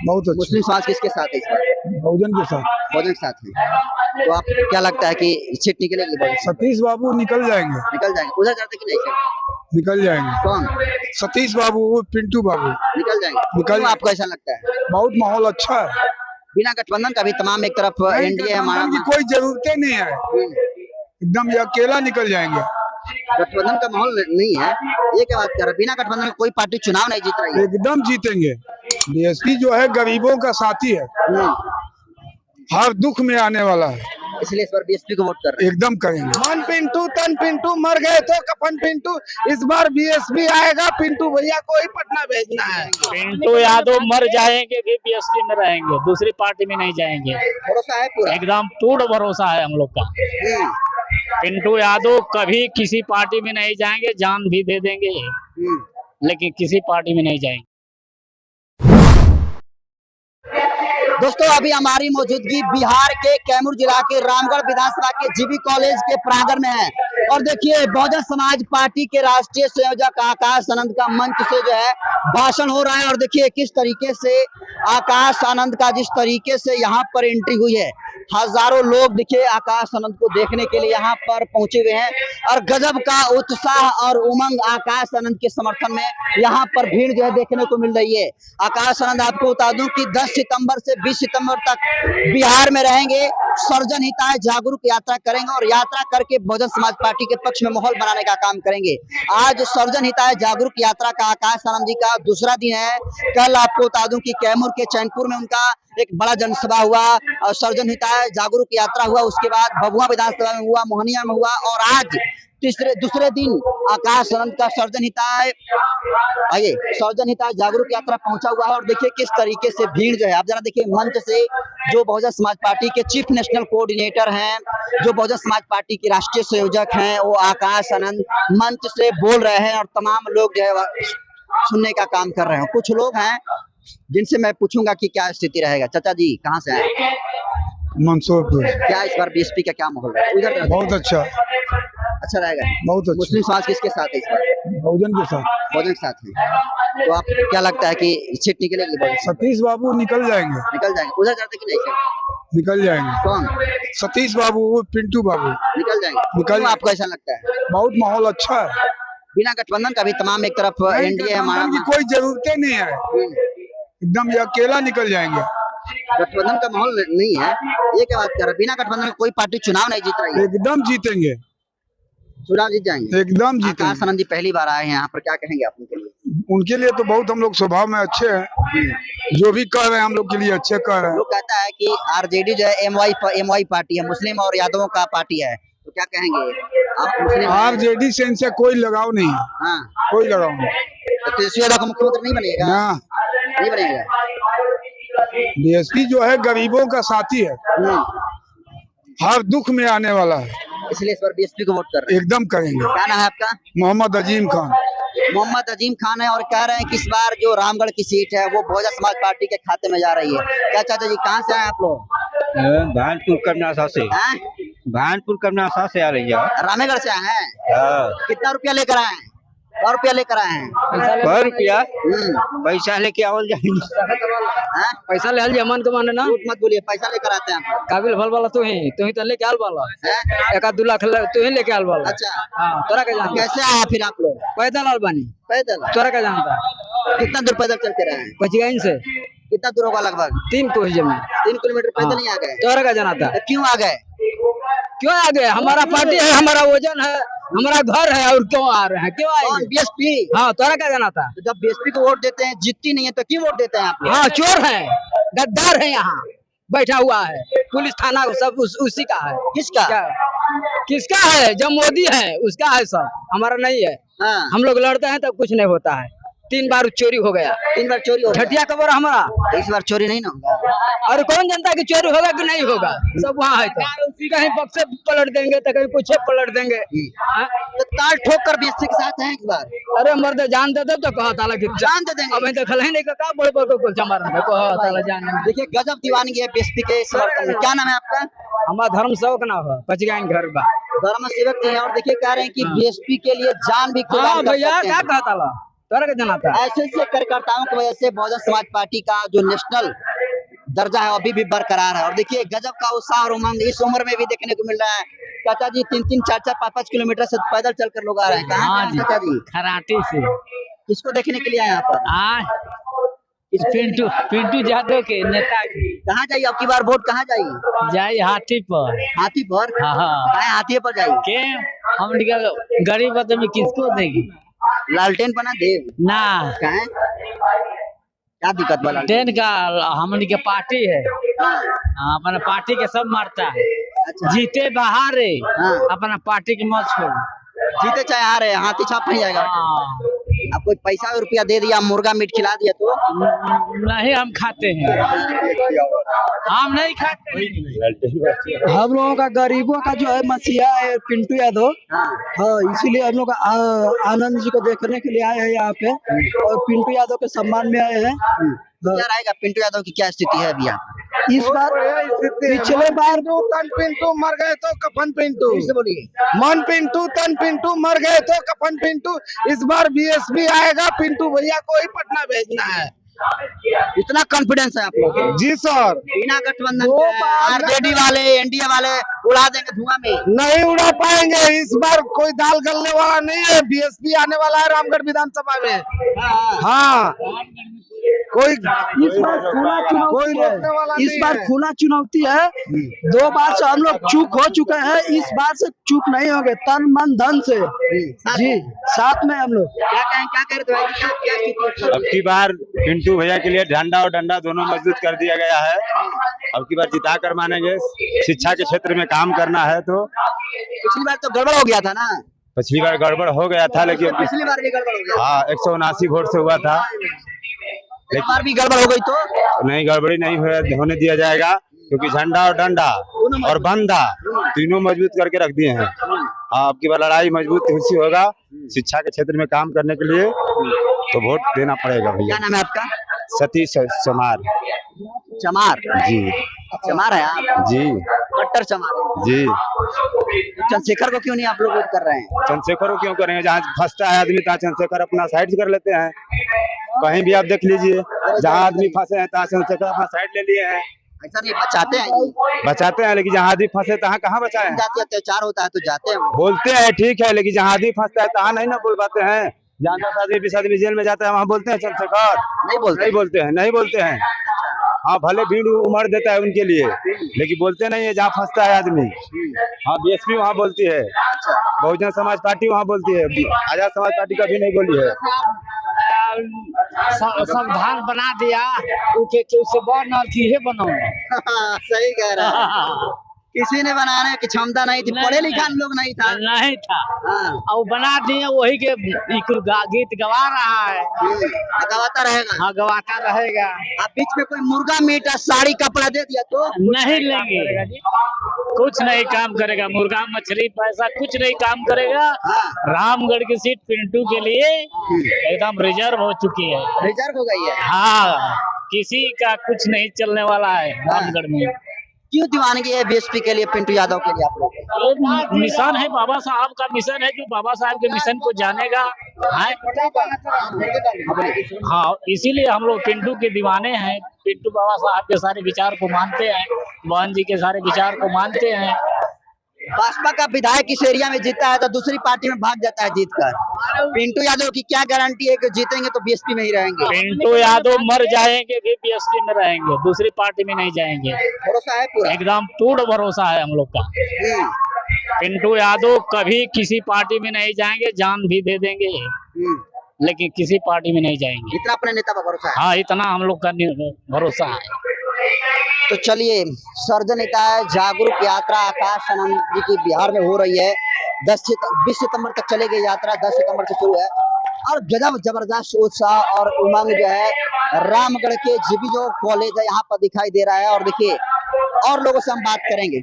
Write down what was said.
बहुत अच्छा। मुस्लिम समाज किसके साथ है इस बार? बहुजन के साथ। बहुजन के साथ है। तो आप क्या लगता है कि सीट निकलेगी बहुजन? सतीश बाबू निकल जाएंगे। निकल जाएंगे। उधर जाते कि नहीं सर? निकल जाएंगे। कौन? सतीश बाबू, पिंटू बाबू निकल जाएंगे। निकल। आपको ऐसा लगता है? बहुत माहौल अच्छा है। बिना गठबंधन का भी तमाम एक तरफ एनडीए हमारा की कोई जरूरत नहीं है, एकदम ये अकेला निकल जाएंगे। गठबंधन का माहौल नहीं है, ये क्या बात कर रहे हैं? बिना गठबंधन का कोई पार्टी चुनाव नहीं जीत रही है। एकदम जीतेंगे। बीएसपी जो है गरीबों का साथी है, हर दुख में आने वाला है, इसलिए इस बार बीएसपी को वोट कर रहे हैं। एकदम करेंगे। मन पिंटू तन पिंटू, मर गए तो कफन पिंटू। इस बार बीएसपी आएगा, पिंटू भैया को ही पटना भेजना है। पिंटू यादव मर जाएंगे भी बीएसपी में रहेंगे, दूसरी पार्टी में नहीं जाएंगे। भरोसा है पूरा? एकदम पूर्ण भरोसा है हम लोग का। पिंटू यादव कभी किसी पार्टी में नहीं जाएंगे, जान भी दे देंगे, लेकिन किसी पार्टी में नहीं जाएंगे। दोस्तों अभी हमारी मौजूदगी बिहार के कैमूर जिला के रामगढ़ विधानसभा के जीबी कॉलेज के प्रांगण में है और देखिए बहुजन समाज पार्टी के राष्ट्रीय संयोजक आकाश आनंद का मंच से जो है भाषण हो रहा है और देखिए किस तरीके से आकाश आनंद का जिस तरीके से यहाँ पर एंट्री हुई है, हजारों लोग देखिए आकाश आनंद को देखने के लिए यहाँ पर पहुंचे हुए हैं और गजब का उत्साह और उमंग आकाश आनंद के समर्थन में यहाँ पर भीड़ जो है देखने को मिल रही है। आकाश आनंद आपको बता दूं कि 10 सितंबर से 20 सितंबर तक बिहार में रहेंगे, सर्वजन हिताय जागरूक यात्रा करेंगे और यात्रा करके बहुजन समाज पार्टी के पक्ष में माहौल बनाने का काम करेंगे। आज सर्वजन हिताय जागरूक यात्रा का आकाश आनंद जी का दूसरा दिन है। कल आपको बता दूं कि कैमूर के चैनपुर में उनका एक बड़ा जनसभा हुआ और सर्वजन हिताय जागरूक यात्रा हुआ, उसके बाद भभुआ विधानसभा में हुआ, मोहनिया में हुआ और आज दूसरे दिन आकाश आनंद का सर्वजन हिताय जागरूक यात्रा पहुंचा हुआ है और देखिए किस तरीके से भीड़ जो है, आप जरा देखिए मंच से जो बहुजन समाज पार्टी के चीफ नेशनल कोऑर्डिनेटर हैं, जो बहुजन समाज पार्टी के राष्ट्रीय संयोजक हैं, वो आकाश आनंद मंच से बोल रहे हैं और तमाम लोग जो है सुनने का काम कर रहे हैं। कुछ लोग हैं जिनसे मैं पूछूंगा कि क्या स्थिति रहेगा। चाचा जी कहाँ से आए? मंसूरपुर। क्या इस बार बीएसपी का क्या माहौल है उधर? बहुत अच्छा रहेगा। बहुत अच्छा। मुस्लिम समाज किसके साथ है इस बार? बहुजन के साथ। बहुजन के साथ है। तो आप क्या लगता है कि सीट निकलेगी बहुजन? सतीश बाबू निकल जाएंगे। निकल जाएंगे। उधर जाते कि नहीं सर? निकल जाएंगे। कौन? सतीश बाबू, पिंटू बाबू निकल जाएंगे। निकल। आपको ऐसा लगता है? बहुत माहौल अच्छा है। बिना गठबंधन का भी तमाम एक तरफ एनडीए हमारा की कोई जरूरत नहीं है, एकदम ये अकेला निकल जाएंगे। गठबंधन का माहौल नहीं है, ये क्या बात कर रहे हैं? बिना गठबंधन का कोई पार्टी चुनाव नहीं जीत रही है। एकदम जीतेंगे। चुनाव जीत जाएंगे। एकदम जीतेंगे। आकाश आनंद जी पहली बार आए हैं यहाँ पर, क्या कहेंगे आप उनके लिए? उनके लिए तो बहुत हम लोग स्वभाव में अच्छे हैं, जो भी कह रहे हैं हम लोग के लिए अच्छे कह रहे हैं। लोग कहता है कि आरजेडी जो है एमवाई पार्टी है, मुस्लिम और यादवों का पार्टी है, तो क्या कहेंगे आप? मुस्लिम आरजेडी से इनसे कोई लगाव नहीं है। हाँ, कोई लगाव नहीं। तो तेजस्वी यादव का मुख्यमंत्री नहीं बनेगा? ना, नहीं बनेगा। बीएसपी जो है गरीबों का साथी है, हर दुख में आने वाला है, इसलिए इस बार बीएसपी को वोट कर रहे हैं। एकदम करेंगे। क्या नाम है आपका? मोहम्मद अजीम खान। मोहम्मद अजीम खान है और कह रहे हैं कि इस बार जो रामगढ़ की सीट है वो बहुजन समाज पार्टी के खाते में जा रही है। क्या चाचा जी कहाँ से आए आप लोग? भानपुर करनासा से। भानपुर करनासा से आ रही है। रामेगढ़ से आए हैं। कितना रुपया लेकर आए हैं? 100 रुपया लेकर आए हैं। 100 रुपया पैसा लेके आवल जाएंगे। पैसा ले आल मन के माने ना, झूठ मत बोलिए, पैसा लेकर आते हैं आप। काबिल भल वाला तू ही तो लेके आल वाला 1-2 लाख तू ही लेके आल वाला। अच्छा हाँ, तोरा का जानता? कैसे आया फिर आप लोग? पैदल आल बानी। पैदल? तोरा का जानता? कितना दूर पैदल चल के रहे हैं? पचगाइन से। कितना दूर होगा? लगभग 3 कोस जमीन। 3 किलोमीटर पैदल ही आ गए? तोरा का जानता? क्यों आ गए? क्यों आ गए? हमारा पार्टी है, हमारा वजन है, हमारा घर है और क्यों आ रहे हैं? क्यों आए? बीएसपी। हाँ, तोरा क्या जाना था? तो जब बीएसपी को वोट देते हैं, जीतती नहीं है तो क्यों वोट देते हैं आप? हाँ, चोर है, गद्दार है, यहाँ बैठा हुआ है, पुलिस थाना सब उसी का है। किसका? किसका है? जब मोदी है उसका है सब, हमारा नहीं है। हाँ। हम लोग लड़ते हैं तब कुछ नहीं होता है। 3 बार चोरी हो गया। 3 बार चोरी हो गया? झटिया खबर हमारा। इस बार चोरी नहीं ना होगा? और कौन जनता की चोरी होगा कि नहीं होगा? सब वहाँ है। तो कहीं बक्से पलट देंगे तो कहीं कुछ पलट देंगे। तो ताल ठोक कर बीएसपी के साथ हैं इस बार? अरे मर्द जान दे तो कहा था कि जान दे देंगे। अब तो खल नहीं का बड़े बड़े को चमारा कहा था जान। देखिए गजब दीवानगी है बीएसपी के समर्थन में। क्या नाम है आपका? हमारा धर्म सेवक ना हो, पचगाइन घर बा धर्म सेवक जी हैं और देखिए कह रहे हैं कि बीएसपी के लिए जान भी भैया क्या कहता ला तोरा के जाना था। ऐसे कार्यकर्ताओं की वजह से बहुजन समाज पार्टी का जो नेशनल दर्जा है अभी भी बरकरार है। और देखिए गजब का उत्साह और उमंग इस उम्र में भी देखने को मिल रहा है। चाचा जी 3-3, 4-4, 5-5 किलोमीटर से पैदल चलकर लोग आ रहे हैं। कहाँ हाँ से चाचा जी? खराटी से किसको देखने के लिए आए यहाँ पर? पिंटू यादव के नेता की कहाँ जाइए अब की बार वोट कहाँ जाइए? जाई हाथी पर। हाथी पर? हाँ हाँ काहे हाथी पर जाइए? के हम गरीब आदमी किसको देगी? लालटेन बना देव ना काहे? क्या दिक्कत वाला? ट्रेन का हमनी के पार्टी है। हाँ, अपना पार्टी के सब मारता है। अच्छा। जीते बाहर है। हाँ। अपना पार्टी के मत छोड़। जीते चाहे आ रहे हाथी छाप नहीं जाएगा। हाँ। आप कोई पैसा और रुपया दे दिया मुर्गा मीट खिला दिया तो? नहीं हम खाते हैं। हम नहीं खाते। हम लोगों का गरीबों का जो है मसीहा है पिंटू यादव। हाँ इसीलिए हम लोग आनंद जी को देखने के लिए आए हैं यहाँ पे और पिंटू यादव के सम्मान में आए हैं। क्या रहेगा पिंटू यादव की क्या स्थिति है अभी यहाँ? इस बार पिछले बार तन पिंटू मर गए तो कफन पिंटू। फिर से बोलिए। मन पिंटू तन पिंटू मर गए तो कफन पिंटू। इस बार बीएसपी आएगा, पिंटू भैया को ही पटना भेजना है। इतना कॉन्फिडेंस है आप लोग? जी सर। बिना गठबंधन आरजेडी वाले एनडीए वाले उड़ा देंगे धुआं में। नहीं उड़ा पाएंगे इस बार, कोई दाल गलने वाला नहीं है। बीएसपी आने वाला है रामगढ़ विधानसभा में। हाँ कोई इस बार खुला कोई चुनौती रोकने वाला है। इस नहीं बार है। खुला चुनौती है। 2 बार से हम लोग चूक हो चुके हैं, इस बार से चूक नहीं होंगे। तन मन धन से जी साथ में हम लोग। क्या कहें क्या कह रहे थे भाई? क्या स्थिति है? अब की बार पिंटू भैया के लिए झंडा और डंडा दोनों मजबूत कर दिया गया है। अब की बार जिता कर मानेंगे। शिक्षा के क्षेत्र में काम करना है तो पिछली बार तो गड़बड़ हो गया था ना? पिछली बार गड़बड़ हो गया था लेकिन पिछली बार भी गड़बड़ हो गया। हाँ 179 वोट से हुआ था। इस बार भी गड़बड़ हो गई तो? नहीं गड़बड़ी नहीं होने दिया जाएगा क्योंकि झंडा और डंडा और बंदा तीनों मजबूत करके रख दिए हैं। हाँ अब की बार लड़ाई मजबूत उसी होगा। शिक्षा के क्षेत्र में काम करने के लिए तो वोट देना पड़ेगा भैया। क्या नाम है आपका? सतीश चमार चमार जी। चमार है आप? जी कट्टर चमार है। जी। चंद्रशेखर को क्यों नहीं आप लोग वोट कर रहे हैं? चंद्रशेखर को क्यों करेंगे? जहाँ फंसता है आदमी तहाँ चंद्रशेखर अपना साइड कर लेते हैं। कहीं भी आप देख लीजिए जहाँ आदमी फंसे हैं तहाँ चंद्रशेखर अपना साइड ले लिए हैं। ऐसा नहीं बचाते हैं? बचाते हैं लेकिन जहाँ आदमी फंसे तहाँ कहाँ बचाए? जाति अत्याचार होता है तो जाते हैं। बोलते हैं ठीक है लेकिन जहाँ आदमी फंसता है तहाँ नहीं ना बोल पाते हैं। जहाँ 10 आदमी 20 आदमी जेल में जाता है वहाँ बोलते हैं चंद्रशेखर? नहीं बोलते? नहीं बोलते हैं। हाँ भले भीड़ उमड़ देता है उनके लिए लेकिन बोलते नहीं है जहाँ फंसता है आदमी। हाँ बीएसपी वहाँ बोलती है, बहुजन समाज पार्टी वहाँ बोलती है, आजाद समाज पार्टी कभी नहीं बोली है। संविधान बना दिया उससे बड़ नर्थी है बनाओ। सही कह रहा है। किसी ने बनाने की क्षमता नहीं थी, पढ़े लिखा लोग नहीं था। नहीं था हाँ। और बना दिए वही के गीत गवा रहा है। गवाता रहेगा। हाँ गवाता रहेगा। आप बीच में कोई मुर्गा मीट साड़ी कपड़ा दे दिया तो नहीं लेंगे। कुछ नहीं काम करेगा। मुर्गा मछली पैसा कुछ नहीं काम करेगा। रामगढ़ की सीट पिंटू के लिए एकदम रिजर्व हो चुकी है। रिजर्व हो गई है। हाँ किसी का कुछ नहीं चलने वाला है रामगढ़ में। क्यों दीवानगी है बीएसपी के लिए, पिंटू यादव के लिए आप लोग? मिशन है बाबा साहब का मिशन है जो बाबा साहब के मिशन को जानेगा। हाँ इसीलिए हम लोग पिंटू के दीवाने हैं। पिंटू बाबा साहब के सारे विचार को मानते हैं, बहन जी के सारे विचार को मानते हैं। भाजपा का विधायक इस एरिया में जीता है तो दूसरी पार्टी में भाग जाता है जीतकर। पिंटू यादव की क्या गारंटी है कि जीतेंगे तो बीएसपी में ही रहेंगे? पिंटू यादव मर जाएंगे भी बीएसपी में रहेंगे, दूसरी पार्टी में नहीं जाएंगे। भरोसा है पूरा? एकदम पूर्ण भरोसा है हम लोग का। पिंटू यादव कभी किसी पार्टी में नहीं जाएंगे, जान भी दे देंगे लेकिन किसी पार्टी में नहीं जाएंगे। इतना अपने नेता पर भरोसा है? हाँ इतना हम लोग का भरोसा है। तो चलिए सर्जन निकाय जागरूक यात्रा आकाश आनंद जी की बिहार में हो रही है। 20 सितंबर तक चलेगी यात्रा। 10 सितंबर से शुरू है और गजब जबरदस्त उत्साह और उमंग जो है रामगढ़ के जीबी जो कॉलेज है यहाँ पर दिखाई दे रहा है। और देखिए और लोगों से हम बात करेंगे।